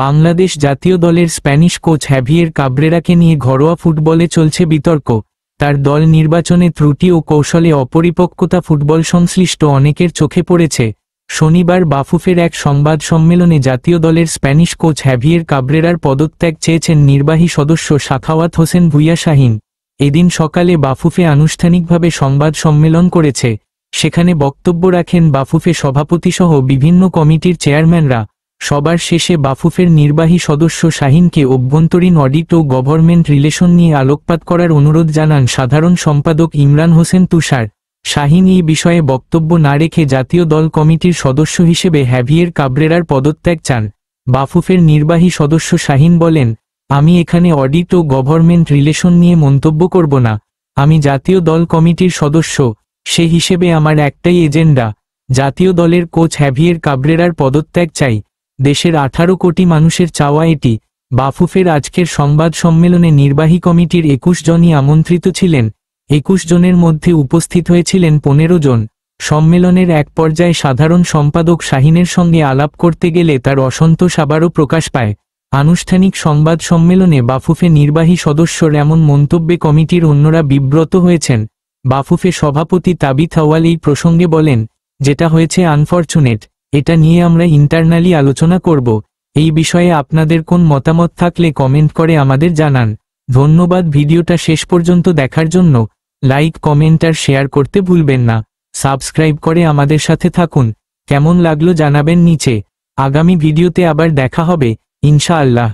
বাংলাদেশ জাতীয় দলের Spanish coach Javier কাব্রেরাকে নিয়ে ঘরোয়া ফুটবলে চলছে বিতর্ক। তার দল নির্বাচনে ত্রুটি ও কৌশলে অপরিপক্কতা ফুটবল সংশ্লিষ্ট অনেকের চোখে পড়েছে। শনিবার বাফুফের এক সংবাদ সম্মেলনে জাতীয় দলের স্প্যানিশ কোচ হ্যাভিয়ের কাব্রেরার পদত্যাগ চেয়েছেন নির্বাহী সদস্য সাখাওয়াত হোসেন ভুইয়া শাহীন। এদিন সকালে বাফুফে আনুষ্ঠানিকভাবে সংবাদ সম্মেলন করেছে। সেখানে বক্তব্য রাখেন বাফুফে সভাপতিসহ বিভিন্ন কমিটির চেয়ারম্যানরা। সবার শেষে বাফুফের নির্বাহী সদস্য শাহীনকে অভ্যন্তরীণ অডিট ও গভর্নমেন্ট রিলেশন নিয়ে আলোকপাত করার অনুরোধ জানান সাধারণ সম্পাদক ইমরান হোসেন তুষার। শাহীন এই বিষয়ে বক্তব্য না রেখে জাতীয় দল কমিটির সদস্য হিসেবে হ্যাভিয়ের কাব্রেরার পদত্যাগ চান। বাফুফের নির্বাহী সদস্য শাহীন বলেন, আমি এখানে অডিট ও গভর্নমেন্ট রিলেশন নিয়ে মন্তব্য করব না। আমি জাতীয় দল কমিটির সদস্য, সে হিসেবে আমার একটাই এজেন্ডা, জাতীয় দলের কোচ হ্যাভিয়ের কাব্রেরার পদত্যাগ চাই। দেশের 18 কোটি মানুষের চাওয়া এটি। বাফুফের আজকের সংবাদ সম্মেলনে নির্বাহী কমিটির 21 জনই আমন্ত্রিত ছিলেন। 21 জনের মধ্যে উপস্থিত হয়েছিলেন 15 জন। সম্মেলনের এক পর্যায়ে সাধারণ সম্পাদক শাহীনের সঙ্গে আলাপ করতে গেলে তার অসন্তোষ আবারও প্রকাশ পায়। আনুষ্ঠানিক সংবাদ সম্মেলনে বাফুফে নির্বাহী সদস্যর এমন মন্তব্যে কমিটির অন্যরা বিব্রত হয়েছেন। বাফুফে সভাপতি তাবিথ আউয়াল এই প্রসঙ্গে বলেন, যেটা হয়েছে আনফরচুনেট, এটা নিয়ে আমরা ইন্টারনালি আলোচনা করব। এই বিষয়ে আপনাদের কোন মতামত থাকলে কমেন্ট করে আমাদের জানান। ধন্যবাদ। ভিডিওটা শেষ পর্যন্ত দেখার জন্য। লাইক, কমেন্ট আর শেয়ার করতে ভুলবেন না। সাবস্ক্রাইব করে আমাদের সাথে থাকুন। কেমন লাগলো জানাবেন নিচে। আগামী ভিডিওতে আবার দেখা হবে ইনশাআল্লাহ।